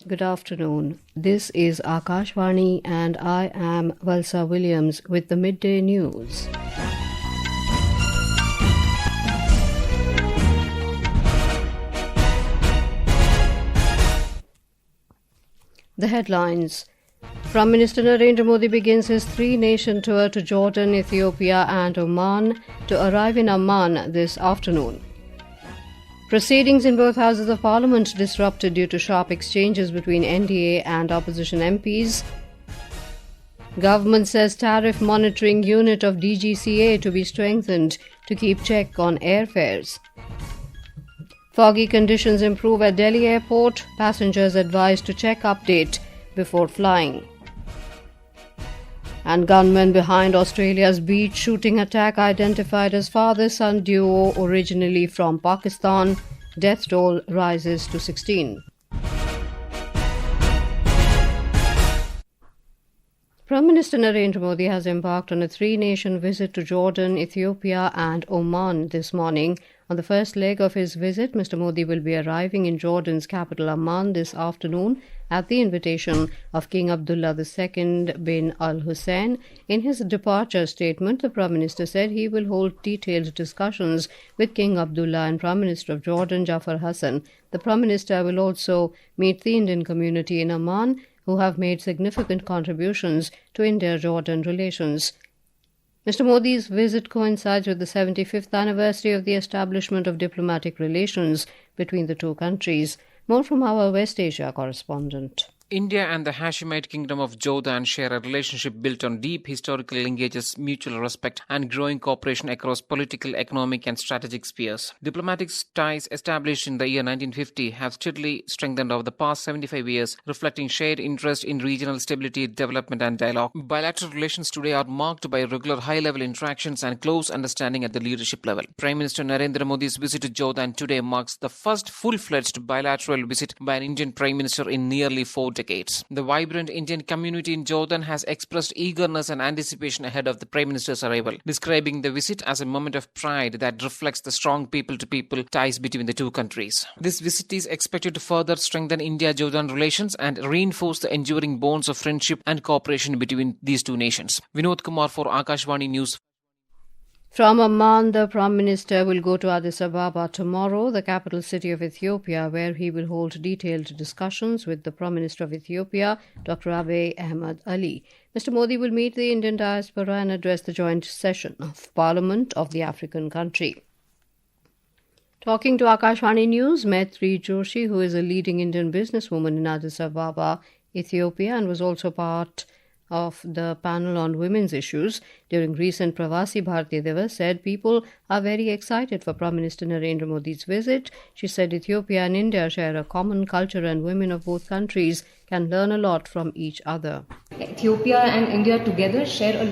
Good afternoon. This is Akashvani and I am Valsa Williams with the midday news. The headlines. Prime Minister Narendra Modi begins his three-nation tour to Jordan, Ethiopia and Oman to arrive in Amman this afternoon. Proceedings in both houses of parliament disrupted due to sharp exchanges between NDA and opposition MPs. Government says tariff monitoring unit of DGCA to be strengthened to keep check on airfares. Foggy conditions improve at Delhi airport. Passengers advised to check update before flying. And gunmen behind Australia's beach shooting attack identified as father-son duo originally from Pakistan. Death toll rises to 16. Prime Minister Narendra Modi has embarked on a three-nation visit to Jordan, Ethiopia and Oman this morning. On the first leg of his visit, Mr. Modi will be arriving in Jordan's capital Amman this afternoon at the invitation of King Abdullah II bin Al Hussein. In his departure statement, the Prime Minister said he will hold detailed discussions with King Abdullah and Prime Minister of Jordan, Jafar Hassan. The Prime Minister will also meet the Indian community in Amman, who have made significant contributions to India-Jordan relations. Mr. Modi's visit coincides with the 75th anniversary of the establishment of diplomatic relations between the two countries. More from our West Asia correspondent. India and the Hashemite Kingdom of Jordan share a relationship built on deep historical linkages, mutual respect, and growing cooperation across political, economic, and strategic spheres. Diplomatic ties established in the year 1950 have steadily strengthened over the past 75 years, reflecting shared interest in regional stability, development, and dialogue. Bilateral relations today are marked by regular high-level interactions and close understanding at the leadership level. Prime Minister Narendra Modi's visit to Jordan today marks the first full-fledged bilateral visit by an Indian Prime Minister in nearly 4 decades. The vibrant Indian community in Jordan has expressed eagerness and anticipation ahead of the Prime Minister's arrival, describing the visit as a moment of pride that reflects the strong people-to-people ties between the two countries. This visit is expected to further strengthen India-Jordan relations and reinforce the enduring bonds of friendship and cooperation between these two nations. Vinod Kumar for Akashvani News. From Amman, the Prime Minister will go to Addis Ababa tomorrow, the capital city of Ethiopia, where he will hold detailed discussions with the Prime Minister of Ethiopia, Dr. Abiy Ahmed Ali. Mr. Modi will meet the Indian diaspora and address the joint session of Parliament of the African country. Talking to Akashvani News, Maitri Joshi, who is a leading Indian businesswoman in Addis Ababa, Ethiopia, and was also part of the panel on women's issues during recent Pravasi Bharatiya Divas, said people are very excited for Prime Minister Narendra Modi's visit. She said Ethiopia and India share a common culture and women of both countries can learn a lot from each other. Ethiopia and India together share a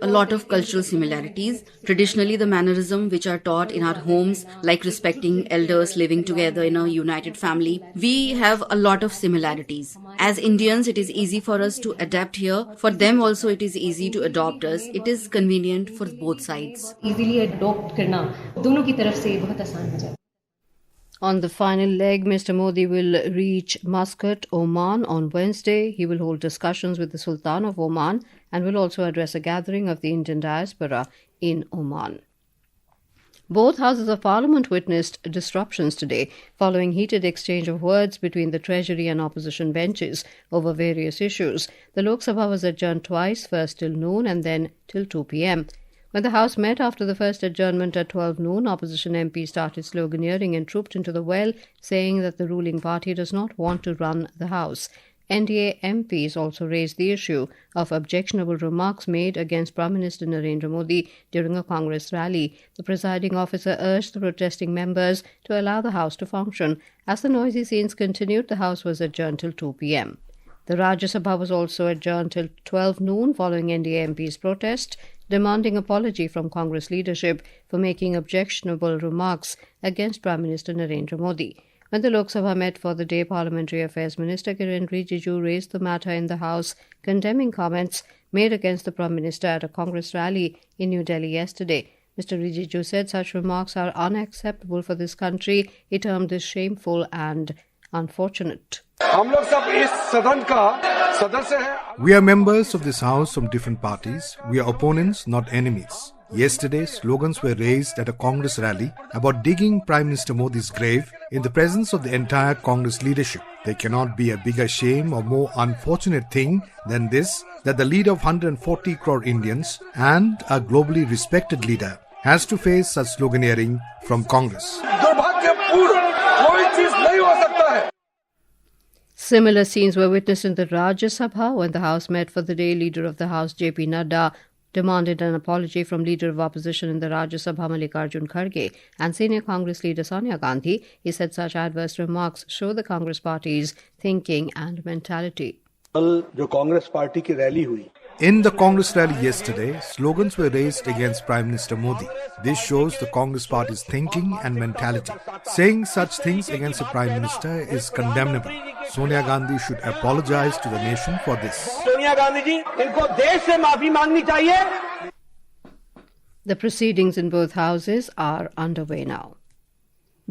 lot of cultural similarities. Traditionally, the mannerisms which are taught in our homes, like respecting elders, living together in a united family, we have a lot of similarities. As Indians, it is easy for us to adapt here. For them also, it is easy to adopt us. It is convenient for both sides. Easily adopt karna, dono ki taraf se bahut aasan ho jata. On the final leg, Mr. Modi will reach Muscat, Oman on Wednesday. He will hold discussions with the Sultan of Oman and will also address a gathering of the Indian diaspora in Oman. Both houses of parliament witnessed disruptions today following heated exchange of words between the Treasury and opposition benches over various issues. The Lok Sabha was adjourned twice, first till noon and then till 2 p.m. When the House met after the first adjournment at 12 noon, opposition MPs started sloganeering and trooped into the well, saying that the ruling party does not want to run the House. NDA MPs also raised the issue of objectionable remarks made against Prime Minister Narendra Modi during a Congress rally. The presiding officer urged the protesting members to allow the House to function. As the noisy scenes continued, the House was adjourned till 2 p.m. The Rajya Sabha was also adjourned till 12 noon following NDA MPs' protest, demanding apology from Congress leadership for making objectionable remarks against Prime Minister Narendra Modi. When the Lok Sabha met for the day, Parliamentary Affairs Minister Kiren Rijiju raised the matter in the House, condemning comments made against the Prime Minister at a Congress rally in New Delhi yesterday. Mr. Rijiju said such remarks are unacceptable for this country. He termed this shameful and unfortunate. We are members of this house from different parties. We are opponents, not enemies. Yesterday, slogans were raised at a Congress rally about digging Prime Minister Modi's grave in the presence of the entire Congress leadership. There cannot be a bigger shame or more unfortunate thing than this, that the leader of 140 crore Indians and a globally respected leader has to face such sloganeering from Congress. Similar scenes were witnessed in the Rajya Sabha when the House met for the day. Leader of the House, J.P. Nadda, demanded an apology from Leader of Opposition in the Rajya Sabha, Mallikarjun Kharge, and Senior Congress Leader Sonia Gandhi. He said such adverse remarks show the Congress Party's thinking and mentality. In the Congress rally yesterday, slogans were raised against Prime Minister Modi. This shows the Congress Party's thinking and mentality. Saying such things against a Prime Minister is condemnable. Sonia Gandhi should apologize to the nation for this. The proceedings in both houses are underway now.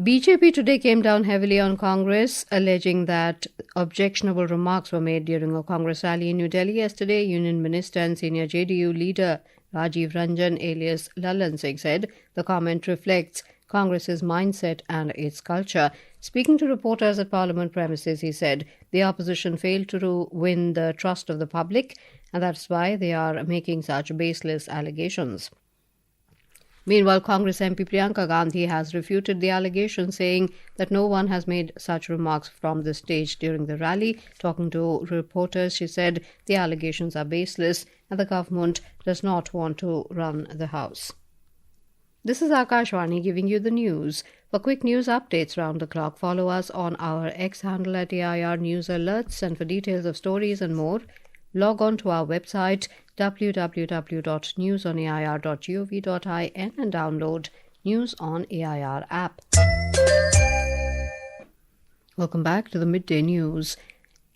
BJP today came down heavily on Congress, alleging that objectionable remarks were made during a Congress rally in New Delhi yesterday. Union Minister and senior JDU leader Rajiv Ranjan alias Lalan Singh said the comment reflects Congress's mindset and its culture. Speaking to reporters at Parliament premises, he said the opposition failed to win the trust of the public, and that's why they are making such baseless allegations. Meanwhile, Congress MP Priyanka Gandhi has refuted the allegation, saying that no one has made such remarks from the stage during the rally. Talking to reporters, she said the allegations are baseless and the government does not want to run the House. This is Akashwani giving you the news. For quick news updates round the clock, follow us on our X handle at AIR News Alerts, and for details of stories and more, log on to our website www.newsonair.gov.in and download News on AIR app. Welcome back to the Midday News.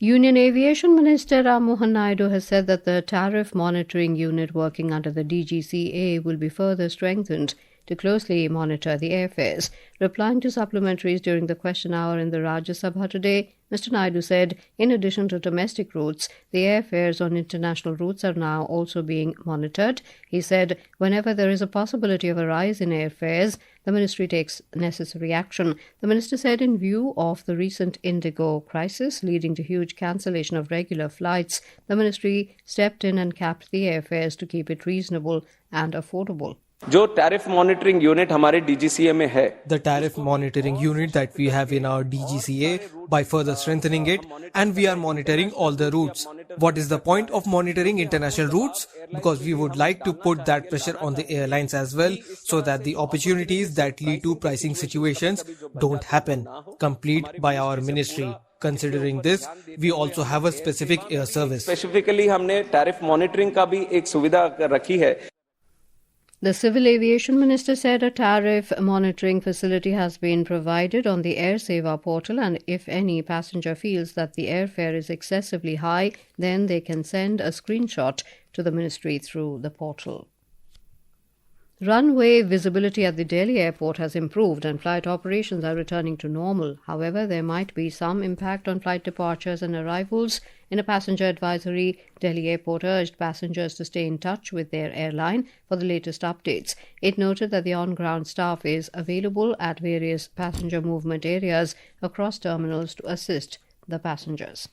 Union Aviation Minister Ram Mohan Naidu has said that the Tariff Monitoring Unit working under the DGCA will be further strengthened to closely monitor the airfares. Replying to supplementaries during the question hour in the Rajya Sabha today, Mr. Naidu said, in addition to domestic routes, the airfares on international routes are now also being monitored. He said, whenever there is a possibility of a rise in airfares, the ministry takes necessary action. The minister said, in view of the recent indigo crisis leading to huge cancellation of regular flights, the ministry stepped in and capped the airfares to keep it reasonable and affordable. जो tariff monitoring unit हमारे DGCA में है, the tariff monitoring unit that we have in our DGCA, by further strengthening it, and we are monitoring all the routes. What is the point of monitoring international routes? Because we would like to put that pressure on the airlines as well, so that the opportunities that lead to pricing situations don't happen. Complete by our ministry. Considering this, we also have a specific air service. Specifically, हमने tariff monitoring का भी एक सुविधा रखी है. The Civil Aviation Minister said a tariff monitoring facility has been provided on the AirSaver portal, and if any passenger feels that the airfare is excessively high, then they can send a screenshot to the ministry through the portal. Runway visibility at the Delhi airport has improved and flight operations are returning to normal. However, there might be some impact on flight departures and arrivals. In a passenger advisory, Delhi Airport urged passengers to stay in touch with their airline for the latest updates. It noted that the on-ground staff is available at various passenger movement areas across terminals to assist the passengers.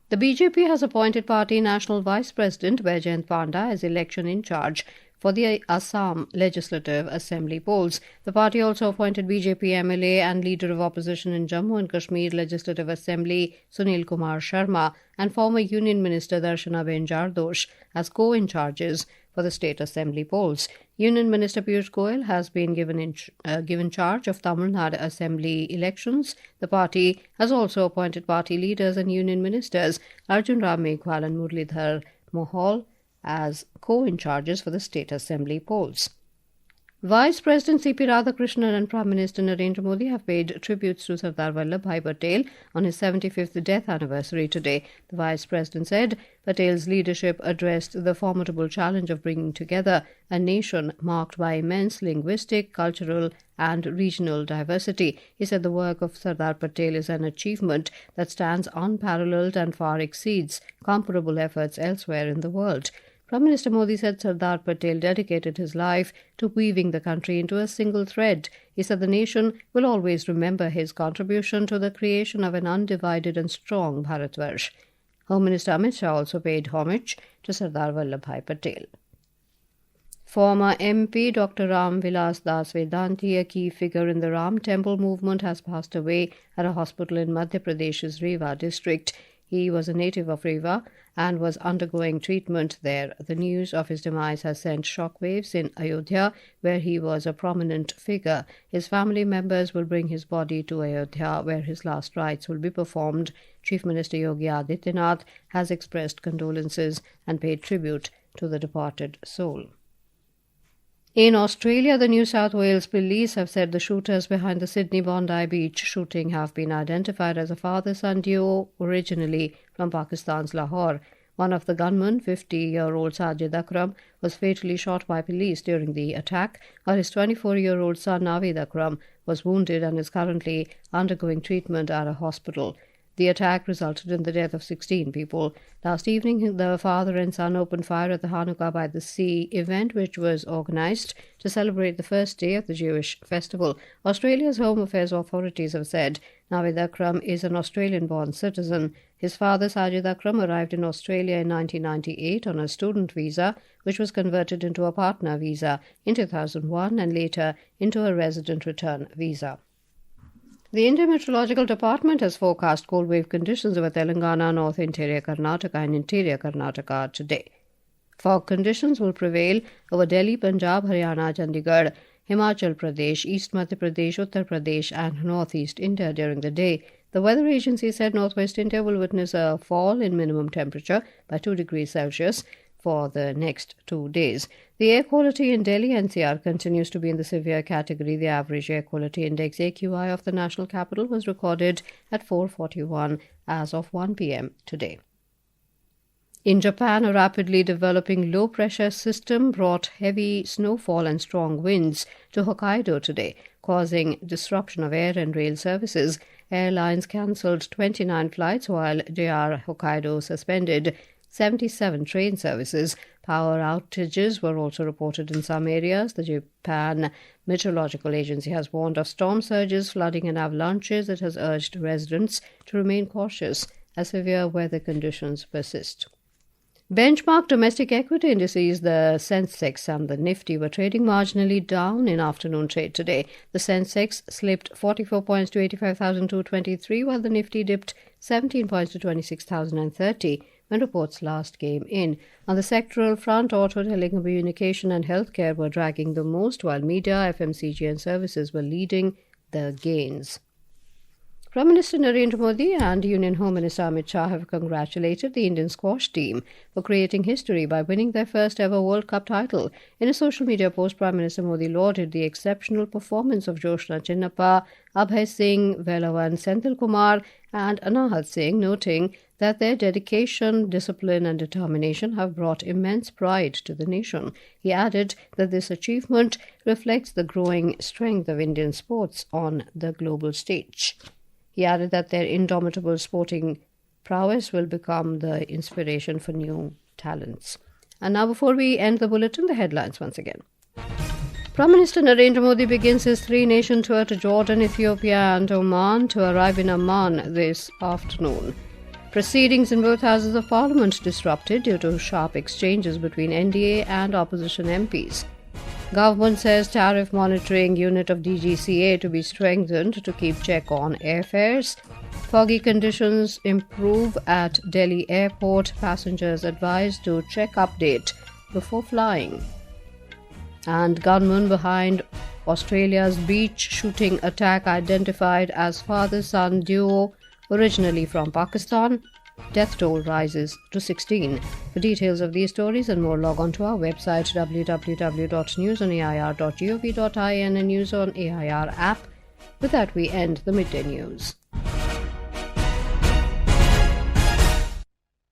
The BJP has appointed party National Vice President Baijayant Panda as election in charge for the Assam Legislative Assembly polls. The party also appointed BJP MLA and Leader of Opposition in Jammu and Kashmir Legislative Assembly Sunil Kumar Sharma and former Union Minister Darshanaben Jardosh as co-in-charges for the State Assembly polls. Union Minister Piyush Goyal has been given charge of Tamil Nadu Assembly elections. The party has also appointed party leaders and union ministers Arjun Ram Meghwal and Muralidhar Mohol as co-in-charges for the State Assembly polls. Vice President C.P. Radhakrishnan and Prime Minister Narendra Modi have paid tributes to Sardar Vallabhbhai Patel on his 75th death anniversary today. The Vice President said Patel's leadership addressed the formidable challenge of bringing together a nation marked by immense linguistic, cultural and regional diversity. He said the work of Sardar Patel is an achievement that stands unparalleled and far exceeds comparable efforts elsewhere in the world. Prime Minister Modi said Sardar Patel dedicated his life to weaving the country into a single thread. He said the nation will always remember his contribution to the creation of an undivided and strong Bharatvarsh. Home Minister Amit Shah also paid homage to Sardar Vallabhbhai Patel. Former MP Dr. Ram Vilas Das Vedanti, a key figure in the Ram Temple movement, has passed away at a hospital in Madhya Pradesh's Rewa district. He was a native of Rewa and was undergoing treatment there. The news of his demise has sent shockwaves in Ayodhya, where he was a prominent figure. His family members will bring his body to Ayodhya, where his last rites will be performed. Chief Minister Yogi Adityanath has expressed condolences and paid tribute to the departed soul. In Australia, the New South Wales police have said the shooters behind the Sydney Bondi Beach shooting have been identified as a father-son duo originally from Pakistan's Lahore. One of the gunmen, 50-year-old Sajid Akram, was fatally shot by police during the attack, while his 24-year-old son Naveed Akram was wounded and is currently undergoing treatment at a hospital. The attack resulted in the death of 16 people. Last evening, the father and son opened fire at the Hanukkah by the Sea event, which was organized to celebrate the first day of the Jewish festival. Australia's Home Affairs authorities have said Naveed Akram is an Australian-born citizen. His father, Sajid Akram, arrived in Australia in 1998 on a student visa, which was converted into a partner visa in 2001 and later into a resident return visa. The Indian Meteorological Department has forecast cold wave conditions over Telangana, North Interior Karnataka and Interior Karnataka today. Fog conditions will prevail over Delhi, Punjab, Haryana, Chandigarh, Himachal Pradesh, East Madhya Pradesh, Uttar Pradesh and Northeast India during the day. The weather agency said Northwest India will witness a fall in minimum temperature by 2 degrees Celsius for the next 2 days. The air quality in Delhi NCR continues to be in the severe category. The average air quality index AQI of the national capital was recorded at 441 as of 1 p.m. today. In Japan, a rapidly developing low-pressure system brought heavy snowfall and strong winds to Hokkaido today, causing disruption of air and rail services. Airlines cancelled 29 flights, while JR Hokkaido suspended 77 train services. Power outages were also reported in some areas. The Japan Meteorological Agency has warned of storm surges, flooding and avalanches. It has urged residents to remain cautious as severe weather conditions persist. Benchmark domestic equity indices, the Sensex and the Nifty, were trading marginally down in afternoon trade today. The Sensex slipped 44 points to 85,223, while the Nifty dipped 17 points to 26,030 when reports last came in. On the sectoral front, auto, telecommunication and healthcare were dragging the most, while media, FMCG and services were leading the gains. Prime Minister Narendra Modi and Union Home Minister Amit Shah have congratulated the Indian squash team for creating history by winning their first ever World Cup title. In a social media post, Prime Minister Modi lauded the exceptional performance of Joshna Chinnappa, Abhay Singh, Velavan Senthil Kumar and Anahat Singh, noting that their dedication, discipline and determination have brought immense pride to the nation. He added that this achievement reflects the growing strength of Indian sports on the global stage. He added that their indomitable sporting prowess will become the inspiration for new talents. And now, before we end the bulletin, the headlines once again. Prime Minister Narendra Modi begins his three-nation tour to Jordan, Ethiopia and Oman to arrive in Amman this afternoon. Proceedings in both houses of parliament disrupted due to sharp exchanges between NDA and opposition MPs. Government says tariff monitoring unit of DGCA to be strengthened to keep check on airfares. Foggy conditions improve at Delhi airport. Passengers advised to check update before flying. And gunmen behind Australia's beach shooting attack identified as father-son duo originally from Pakistan. death toll rises to 16. For details of these stories and more, log on to our website www.newsonair.gov.in and News on AIR app. With that, we end the midday news.